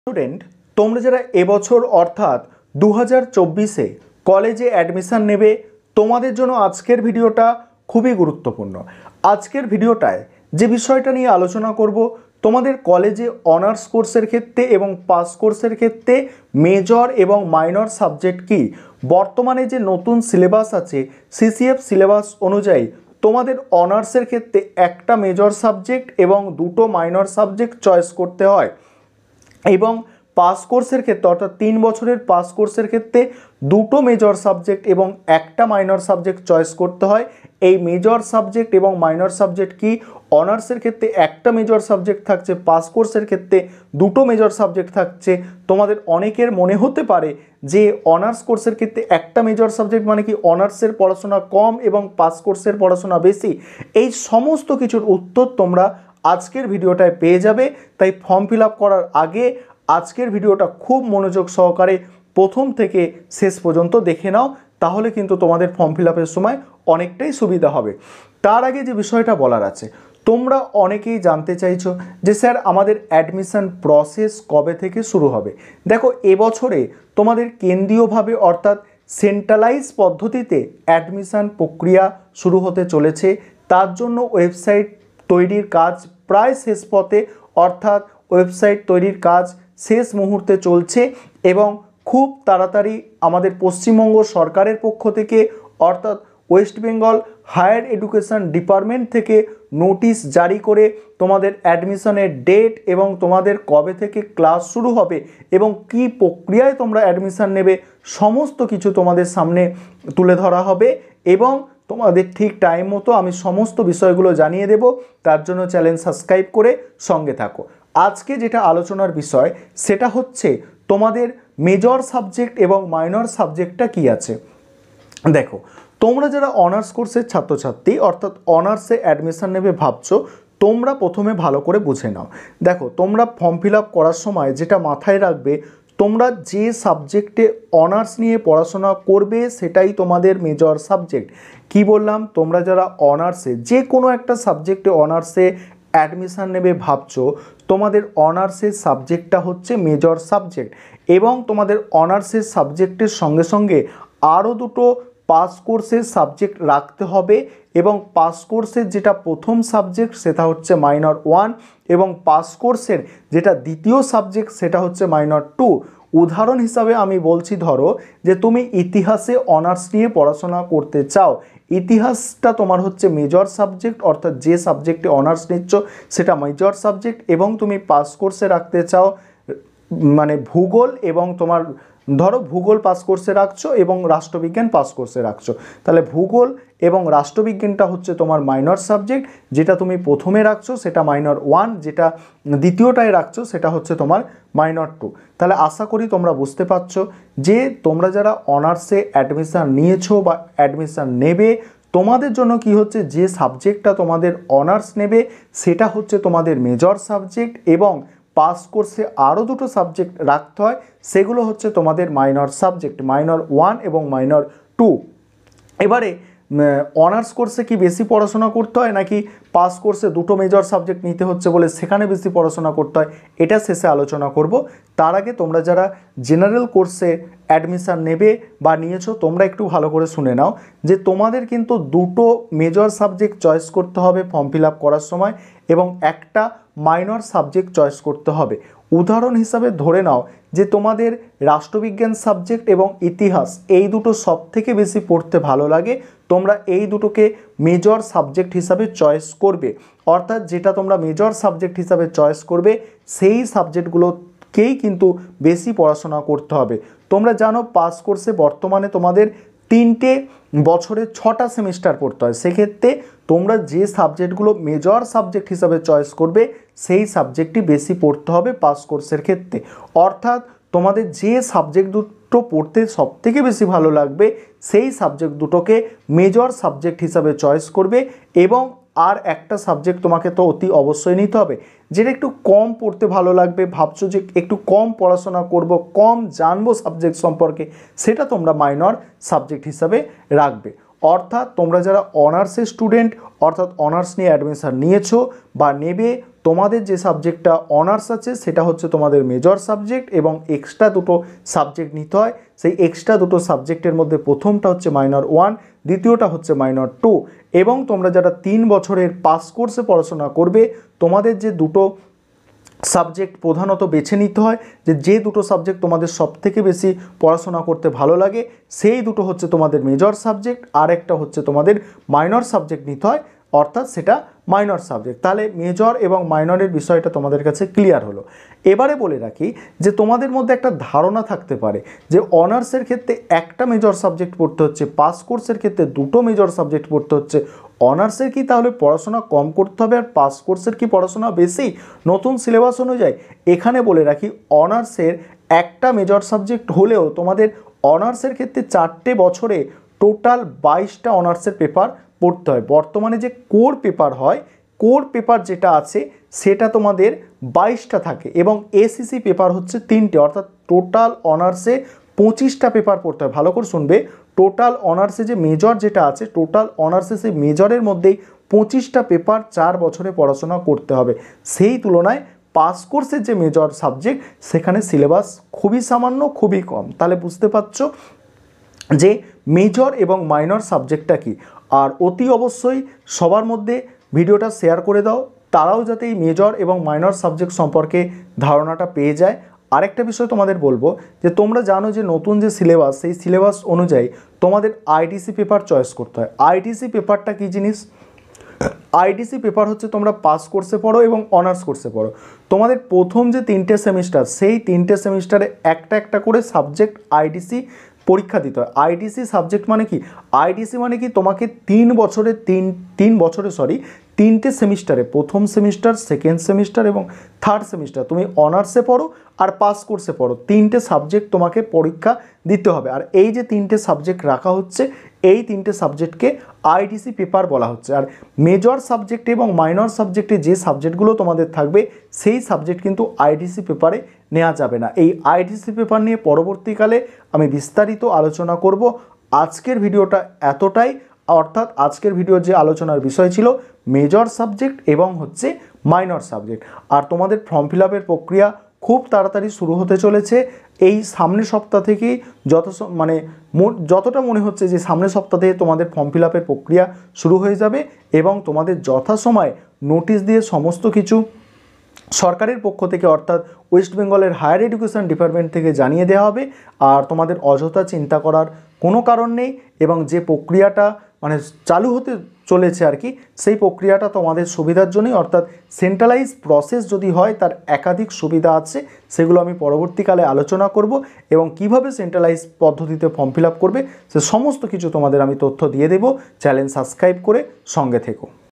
Student, তোমরা যারা এবছর অর্থাৎ 2024-এ কলেজে অ্যাডমিশন নেবে, তোমাদের জন্য আজকের ভিডিওটা খুবই গুরুত্বপূর্ণ। আজকের ভিডিওটায় যে বিষয়টা নিয়ে আলোচনা করব, তোমাদের কলেজে অনার্স কোর্সের ক্ষেত্রে এবং পাস কোর্সের ক্ষেত্রে মেজর এবং মাইনর সাবজেক্ট কি, বর্তমানে যে নতুন সিলেবাস আছে সিসিএফ সিলেবাস অনুযায়ী তোমাদের অনার্সের ক্ষেত্রে একটা মেজর সাবজেক্ট এবং দুটো মাইনর সাবজেক্ট চয়েস করতে হয়, এবং পাস কোর্সের ক্ষেত্রে অর্থাৎ 3 বছরের পাস কোর্সের ক্ষেত্রে দুটো মেজর সাবজেক্ট এবং একটা মাইনর সাবজেক্ট চয়েস করতে হয়। এই মেজর সাবজেক্ট এবং মাইনর সাবজেক্ট কি, অনার্সের ক্ষেত্রে একটা মেজর সাবজেক্ট থাকছে, পাস কোর্সের ক্ষেত্রে দুটো মেজর সাবজেক্ট থাকছে। তোমাদের অনেকের মনে হতে পারে যে অনার্স কোর্সের ক্ষেত্রে একটা মেজর সাবজেক্ট মানে কি অনার্সের পড়াশোনা কম এবং পাস কোর্সের পড়াশোনা বেশি। এই সমস্ত কিছুর উত্তর তোমরা আজকের ভিডিওটায় পেয়ে যাবে। তাই ফর্ম ফিল আপ করার আগে আজকের ভিডিওটা খুব মনোযোগ সহকারে প্রথম থেকে শেষ পর্যন্ত দেখে নাও, তাহলে কিন্তু তোমাদের ফর্ম ফিল আপের সময় অনেকটাই সুবিধা হবে। তার আগে যে বিষয়টা বলার আছে, তোমরা অনেকেই জানতে চাইছো যে স্যার আমাদের অ্যাডমিশন প্রসেস কবে থেকে শুরু হবে। দেখো, এবছরে তোমাদের কেন্দ্রীয়ভাবে অর্থাৎ সেন্ট্রালাইজ পদ্ধতিতে অ্যাডমিশন প্রক্রিয়া শুরু হতে চলেছে। তার জন্য ওয়েবসাইট তৈরির কাজ প্রায় শেষ পথে, অর্থাৎ ওয়েবসাইট তৈরির কাজ শেষ মুহূর্তে চলছে এবং খুব তাড়াতাড়ি আমাদের পশ্চিমবঙ্গ সরকারের পক্ষ থেকে অর্থাৎ West Bengal higher education department থেকে নোটিশ জারি করে তোমাদের অ্যাডমিশনের ডেট এবং তোমাদের কবে থেকে ক্লাস শুরু হবে এবং কি প্রক্রিয়ায় তোমরা অ্যাডমিশন নেবে সমস্ত কিছু তোমাদের সামনে তুলে ধরা হবে এবং তোমাদের ঠিক টাইম মতো আমি সমস্ত বিষয়গুলো জানিয়ে দেব। তার জন্য চ্যানেল সাবস্ক্রাইব করে সঙ্গে থাকো। আজকে যেটা আলোচনার বিষয় সেটা হচ্ছে তোমাদের মেজর সাবজেক্ট এবং মাইনর সাবজেক্টটা কি আছে। দেখো, তোমরা যারা অনার্স কোর্সের ছাত্রছাত্রী অর্থাৎ অনার্সে অ্যাডমিশন নেবে ভাবছো, তোমরা প্রথমে ভালো করে বুঝে নাও। দেখো, তোমরা ফর্ম ফিল আপ করার সময় যেটা মাথায় রাখবে, তোমরা যে সাবজেক্টে অনার্স নিয়ে পড়াশোনা করবে সেটাই তোমাদের মেজর সাবজেক্ট। কি বললাম, তোমরা যারা অনার্সে যে কোনো একটা সাবজেক্টে অনার্সে অ্যাডমিশন নেবে ভাবছো, তোমাদের অনার্সের সাবজেক্টটা হচ্ছে মেজর সাবজেক্ট এবং তোমাদের অনার্সের সাবজেক্টের সঙ্গে সঙ্গে আরও দুটো পাস কোর্সের সাবজেক্ট রাখতে হবে এবং পাস কোর্সের যেটা প্রথম সাবজেক্ট সেটা হচ্ছে মাইনর 1 এবং পাস কোর্সের যেটা দ্বিতীয় সাবজেক্ট সেটা হচ্ছে মাইনর 2। উদাহরণ হিসাবে আমি বলছি, ধরো যে তুমি ইতিহাসে অনার্স নিয়ে পড়াশোনা করতে চাও, ইতিহাসটা তোমার হচ্ছে মেজর সাবজেক্ট অর্থাৎ যে সাবজেক্টে অনার্স নিচ্ছ সেটা মেজর সাবজেক্ট এবং তুমি পাস কোর্সে রাখতে চাও মানে ভূগোল এবং তোমার ধরো ভূগোল পাস কোর্সে রাখছো এবং রাষ্ট্রবিজ্ঞান পাস কোর্সে রাখছো, তাহলে ভূগোল এবং রাষ্ট্রবিজ্ঞানটা হচ্ছে তোমার মাইনর সাবজেক্ট, যেটা তুমি প্রথমে রাখছো সেটা মাইনর 1, যেটা দ্বিতীয়টায় রাখছো সেটা হচ্ছে তোমার মাইনর 2। তাহলে আশা করি তোমরা বুঝতে পারছো যে তোমরা যারা অনার্সে অ্যাডমিশন নিয়েছো বা অ্যাডমিশন নেবে, তোমাদের জন্য কি হচ্ছে যে সাবজেক্টটা তোমাদের অনার্স নেবে সেটা হচ্ছে তোমাদের মেজর সাবজেক্ট এবং পাস কোর্সে আরও দুটো সাবজেক্ট রাখতে হয়, সেগুলো হচ্ছে তোমাদের মাইনর সাবজেক্ট, মাইনর 1 এবং মাইনর 2। এবারে অনার্স কোর্সে কি বেশি পড়াশোনা করতে হয় নাকি পাস কোর্সে দুটো মেজর সাবজেক্ট নিতে হচ্ছে বলে সেখানে বেশি পড়াশোনা করতে হয়, এটা শেষে আলোচনা করব। তার আগে তোমরা যারা জেনারেল কোর্সে অ্যাডমিশান নেবে বা নিয়েছো, তোমরা একটু ভালো করে শুনে নাও যে তোমাদের কিন্তু দুটো মেজর সাবজেক্ট চয়েস করতে হবে ফর্ম ফিল আপ করার সময় এবং একটা মাইনর সাবজেক্ট চয়েস করতে হবে। উদাহরণ হিসাবে ধরে নাও যে তোমাদের রাষ্ট্রবিজ্ঞান সাবজেক্ট এবং ইতিহাস এই দুটো সব থেকে বেশি পড়তে ভালো লাগে, তোমরা এই দুটোকে মেজর সাবজেক্ট হিসাবে চয়েস করবে। অর্থাৎ যেটা তোমরা মেজর সাবজেক্ট হিসাবে চয়েস করবে সেই সাবজেক্টগুলোকেই কিন্তু বেশি পড়াশোনা করতে হবে। তোমরা জানো পাস কোর্সে বর্তমানে তোমাদের 3টে বছরে 6টা সেমিস্টার পড়তে হয়, সেক্ষেত্রে তোমরা যে সাবজেক্টগুলো মেজর সাবজেক্ট হিসাবে চয়েস করবে সেই সাবজেক্টই বেশি পড়তে হবে পাস কোর্সের ক্ষেত্রে। অর্থাৎ তোমাদের যে সাবজেক্ট দুটো পড়তে সবথেকে বেশি ভালো লাগবে সেই সাবজেক্ট দুটোকে মেজর সাবজেক্ট হিসাবে চয়েস করবে এবং আর একটা সাবজেক্ট তোমাকে তো অতি অবশ্যই নিতে হবে যেটা একটু কম পড়তে ভালো লাগবে, ভাবছো যে একটু কম পড়াশোনা করব, কম জানবো সাবজেক্ট সম্পর্কে, সেটা তোমরা মাইনর সাবজেক্ট হিসাবে রাখবে। অর্থাৎ তোমরা যারা অনার্সের স্টুডেন্ট অর্থাৎ অনার্স নিয়ে অ্যাডমিশন নিয়েছো বা নেবে, তোমাদের যে সাবজেক্টটা অনার্স আছে সেটা হচ্ছে তোমাদের মেজর সাবজেক্ট এবং এক্সট্রা দুটো সাবজেক্ট নিতে হয়। সেই এক্সট্রা দুটো সাবজেক্টের মধ্যে প্রথমটা হচ্ছে মাইনর 1, দ্বিতীয়টা হচ্ছে মাইনর 2। এবং তোমরা যারা 3 বছরের পাস কোর্সে পড়াশোনা করবে, তোমাদের যে দুটো সাবজেক্ট প্রধানত বেছে নিতে হয়, যে দুটো সাবজেক্ট তোমাদের সবথেকে বেশি পড়াশোনা করতে ভালো লাগে সেই দুটো হচ্ছে তোমাদের মেজর সাবজেক্ট, আর একটা হচ্ছে তোমাদের মাইনর সাবজেক্ট নিতে হয়, অর্থাৎ সেটা মাইনর সাবজেক্ট। তাহলে মেজর এবং মাইনরের বিষয়টা তোমাদের কাছে ক্লিয়ার হলো। এবারে বলে রাখি যে তোমাদের মধ্যে একটা ধারণা থাকতে পারে যে অনার্সের ক্ষেত্রে একটা মেজর সাবজেক্ট পড়তে হচ্ছে, পাস কোর্সের ক্ষেত্রে দুটো মেজর সাবজেক্ট পড়তে হচ্ছে, অনার্সের কি তাহলে পড়াশোনা কম করতে হবে আর পাস কোর্সের কি পড়াশোনা বেশি নতুন সিলেবাস অনুযায়ী? এখানে বলে রাখি অনার্সের একটা মেজর সাবজেক্ট হলেও তোমাদের অনার্সের ক্ষেত্রে 4টে বছরে টোটাল 22টা অনার্সের পেপার পড়তে হয়। বর্তমানে যে কোর পেপার হয়, কোর পেপার যেটা আছে সেটা তোমাদের 22টা থাকে এবং এসিসি পেপার হচ্ছে 3টে, অর্থাৎ টোটাল অনার্সে 25টা পেপার পড়তে হয়। ভালো করে শুনবে, টোটাল অনার্সে যে মেজর যেটা আছে, টোটাল অনার্সে সেই মেজরের মধ্যেই 25টা পেপার 4 বছরে পড়াশোনা করতে হবে। সেই তুলনায় পাস কোর্সের যে মেজর সাবজেক্ট সেখানে সিলেবাস খুবই সামান্য, খুবই কম। তাহলে বুঝতে পারছো যে মেজর এবং মাইনর সাবজেক্টটা কি। আর অতি অবশ্যই সবার মধ্যে ভিডিওটা শেয়ার করে দাও, তারাও যাতে এই মেজর এবং মাইনর সাবজেক্ট সম্পর্কে ধারণাটা পেয়ে যায়। আরেকটা বিষয় তোমাদের বলবো যে তোমরা জানো যে নতুন যে সিলেবাস, সেই সিলেবাস অনুযায়ী তোমাদের আইটিসি পেপার চয়েস করতে হয়। আইটিসি পেপারটা কী জিনিস? আইটিসি পেপার হচ্ছে তোমরা পাস কোর্সে পড়ো এবং অনার্স কোর্সে পড়ো, তোমাদের প্রথম যে 3টে সেমিস্টার, সেই 3টে সেমিস্টারে একটা একটা করে সাবজেক্ট আইটিসি পরীক্ষা দিতে হয়। আইটিসি সাবজেক্ট মানে কি? আইটিসি মানে কি তোমাকে 3টে সেমিস্টারে, প্রথম সেমিস্টার, সেকেন্ড সেমিস্টার এবং থার্ড সেমিস্টার, তুমি অনার্সে পড়ো আর পাস কোর্সে পড়ো, 3টে সাবজেক্ট তোমাকে পরীক্ষা দিতে হবে। আর এই যে 3টে সাবজেক্ট রাখা হচ্ছে, এই 3টে সাবজেক্টকে আইটিসি পেপার বলা হচ্ছে। আর মেজর সাবজেক্টে এবং মাইনর সাবজেক্টে যে সাবজেক্টগুলো তোমাদের থাকবে সেই সাবজেক্ট কিন্তু আইটিসি পেপারে নেওয়া যাবে না। এই আইটিসি পেপার নিয়ে পরবর্তীকালে আমি বিস্তারিত আলোচনা করব। আজকের ভিডিওটা এতটাই, অর্থাৎ আজকের ভিডিওর যে আলোচনার বিষয় ছিল মেজর সাবজেক্ট এবং হচ্ছে মাইনর সাবজেক্ট। আর তোমাদের ফর্ম ফিল আপের প্রক্রিয়া খুব তাড়াতাড়ি শুরু হতে চলেছে। এই সামনের সপ্তাহ থেকেই যতটা মনে হচ্ছে যে সামনের সপ্তাহ থেকে তোমাদের ফর্ম ফিল আপের প্রক্রিয়া শুরু হয়ে যাবে এবং তোমাদের যথাসময়ে নোটিশ দিয়ে সমস্ত কিছু সরকারের পক্ষ থেকে, অর্থাৎ ওয়েস্ট বেঙ্গলের হায়ার এডুকেশন ডিপার্টমেন্ট থেকে জানিয়ে দেওয়া হবে। আর তোমাদের অযথা চিন্তা করার কোনো কারণ নেই এবং যে প্রক্রিয়াটা চালু হতে চলেছে আর কি, সেই প্রক্রিয়াটা তোমাদের সুবিধার জন্যই, অর্থাৎ সেন্ট্রালাইজ প্রসেস যদি হয় তার একাধিক সুবিধা আছে, সেগুলো আমি পরবর্তীকালে আলোচনা করব এবং কিভাবে সেন্ট্রালাইজ পদ্ধতিতে ফর্ম ফিল আপ করবে সে সমস্ত কিছু তোমাদের আমি তথ্য দিয়ে দেব। চ্যানেল সাবস্ক্রাইব করে সঙ্গে থেকো।